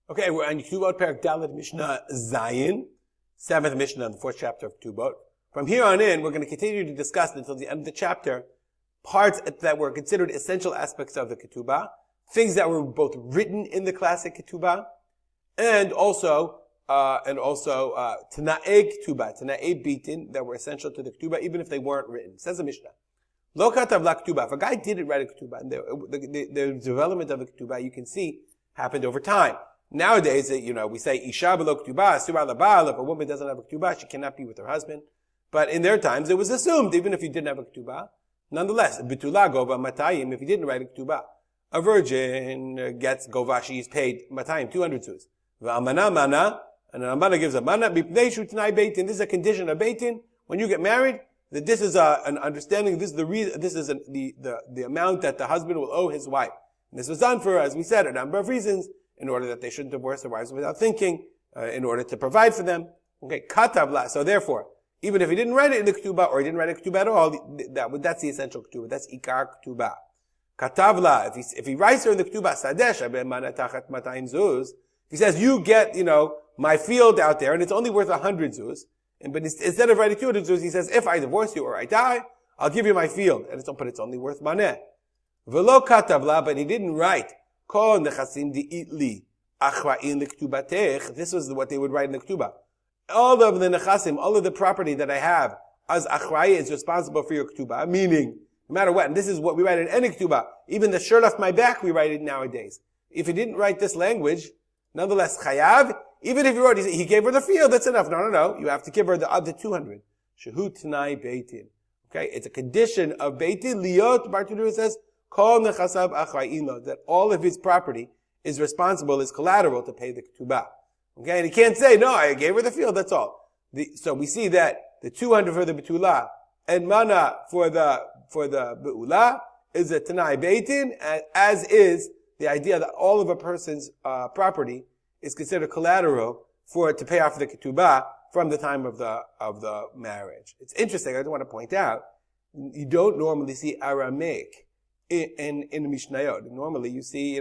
Okay, we're on Ketubot, Perek Dalet, Mishnah Zayin, 7th Mishnah in the 4th chapter of Ketubot. From here on in, we're going to continue to discuss until the end of the chapter parts that were considered essential aspects of the ketubah, things that were both written in the classic ketubah, and also Tana'e ketubah, Tana'e bitin, that were essential to the ketubah, even if they weren't written. Says the Mishnah, Lo katav la ketubah. If a guy didn't write a ketubah, and the development of the ketubah, you can see, happened over time. Nowadays, we say, Isha b'lo ketubah, asur ala ba'al. If a woman doesn't have a ketubah, she cannot be with her husband. But in their times, it was assumed, even if you didn't have a ketubah, nonetheless, bitula gova matayim, if you didn't write a ketubah, a virgin gets gova, she is paid matayim, 200 zuz. V'amana mana, and an amana gives a mana, b'pnei shu t'nai beitin. This is a condition of beitin. When you get married, that this is an understanding, this is the reason, this is the amount that the husband will owe his wife. And this was done for, as we said, a number of reasons, in order that they shouldn't divorce their wives without thinking, in order to provide for them. Okay, katavla. So therefore, even if he didn't write it in the ketubah, or he didn't write a ketubah at all, that's the essential ketubah. That's ikar ketubah. Katavla. If he writes her in the ketubah, sadesh abemana tachat matayim zuz. He says, you get, my field out there, and it's only worth 100 zuz. But instead of writing 200 zuz, he says, if I divorce you or I die, I'll give you my field. But it's only worth maneh. Velo katavla, but he didn't write. Kol nechasim di'itli achra'in l'ktubatech. This was what they would write in the ketubah. All of the nechasim, all of the property that I have, as achra'i is responsible for your ketubah, meaning, no matter what, and this is what we write in any ketubah, even the shirt off my back, we write it nowadays. If he didn't write this language, nonetheless, chayav, even if he wrote, he gave her the field, that's enough. No. You have to give her the other 200. Shehu t'nai beitin. Okay? It's a condition of beitin. Liot, Bartudur says, kol nechasav achra'in, that all of his property is responsible, is collateral to pay the ketubah. Okay? And he can't say, no, I gave her the field, that's all. So we see that the 200 for the betulah and mana for the be'ulah is a tanai beitin, as is the idea that all of a person's property is considered collateral to pay off the ketubah from the time of the marriage. It's interesting. I want to point out, you don't normally see Aramaic in Mishnayot. Normally, you see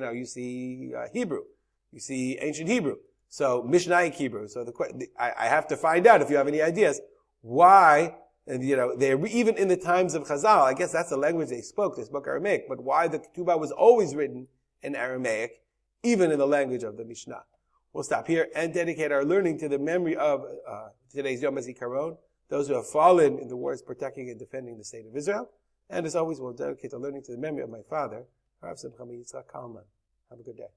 Hebrew, you see ancient Hebrew. So Mishnaic Hebrew. So I have to find out if you have any ideas why. And they even in the times of Chazal, I guess that's the language they spoke. They spoke Aramaic, but why the ketubah was always written in Aramaic, even in the language of the Mishnah. We'll stop here and dedicate our learning to the memory of today's Yom HaZikaron, those who have fallen in the wars protecting and defending the state of Israel. And as always, we'll dedicate the learning to the memory of my father, Rav Simcha Yitzchak Kalman. Have a good day.